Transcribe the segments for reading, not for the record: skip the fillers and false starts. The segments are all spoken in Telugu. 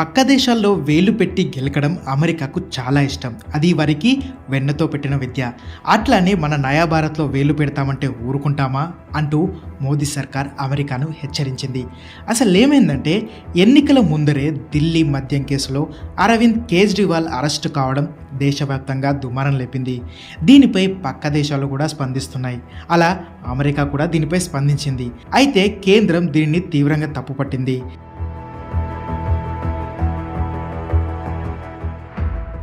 పక్క దేశాల్లో వేలు పెట్టి గెలకడం అమెరికాకు చాలా ఇష్టం. అది వారికి వెన్నతో పెట్టిన విద్య. అట్లానే మన నయా భారత్లో వేలు పెడతామంటే ఊరుకుంటామా అంటూ మోదీ సర్కార్ అమెరికాను హెచ్చరించింది. అసలు ఏమైందంటే ఎన్నికల ముందరే ఢిల్లీ మద్యం కేసులో అరవింద్ కేజ్రీవాల్ అరెస్టు కావడం దేశవ్యాప్తంగా దుమారం లేపింది. దీనిపై పక్క దేశాలు కూడా స్పందిస్తున్నాయి. అలా అమెరికా కూడా దీనిపై స్పందించింది. అయితే కేంద్రం దీనిని తీవ్రంగా తప్పుపట్టింది.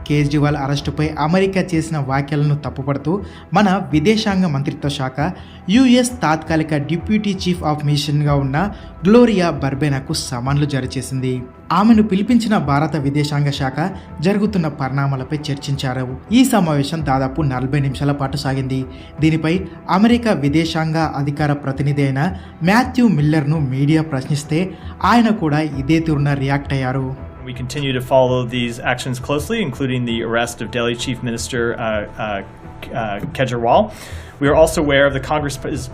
కేజ్రీవాల్ అరెస్టుపై అమెరికా చేసిన వ్యాఖ్యలను తప్పుపడుతూ మన విదేశాంగ మంత్రిత్వ శాఖ యుఎస్ తాత్కాలిక డిప్యూటీ చీఫ్ ఆఫ్ మిషన్గా ఉన్న గ్లోరియా బర్బెనాకు సమన్లు జారీ చేసింది. ఆమెను పిలిపించిన భారత విదేశాంగ శాఖ జరుగుతున్న పరిణామాలపై చర్చించారు. ఈ సమావేశం దాదాపు 40 నిమిషాల పాటు సాగింది. దీనిపై అమెరికా విదేశాంగ అధికార ప్రతినిధి అయిన మాథ్యూ మిల్లర్ను మీడియా ప్రశ్నిస్తే ఆయన కూడా ఇదే తీరున రియాక్ట్ అయ్యారు. We continue to follow these actions closely, including the arrest of Delhi Chief Minister Kejriwal. We are also aware of the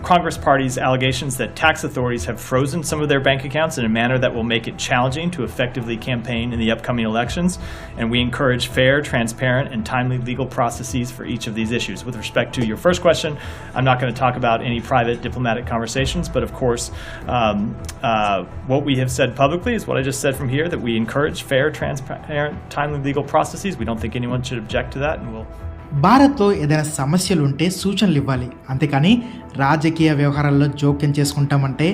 Congress Party's allegations that tax authorities have frozen some of their bank accounts in a manner that will make it challenging to effectively campaign in the upcoming elections. And we encourage fair, transparent, and timely legal processes for each of these issues. With respect to your first question, I'm not going to talk about any private diplomatic conversations, but of course, what we have said publicly is what I just said from here, that we encourage fair, transparent, timely legal processes. We don't think anyone should object to that, and we'll భారత్లో ఏదైనా సమస్యలుంటే సూచనలు ఇవ్వాలి, అంతేకాని రాజకీయ వ్యవహారాల్లో జోక్యం చేసుకుంటామంటే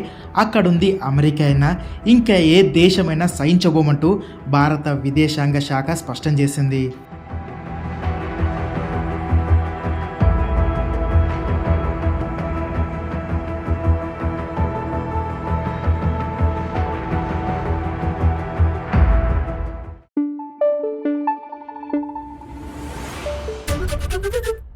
అక్కడుంది అమెరికా అయినా ఇంకా ఏ దేశమైనా సహించబోమంటూ భారత విదేశాంగ శాఖ స్పష్టం చేసింది. Thank you.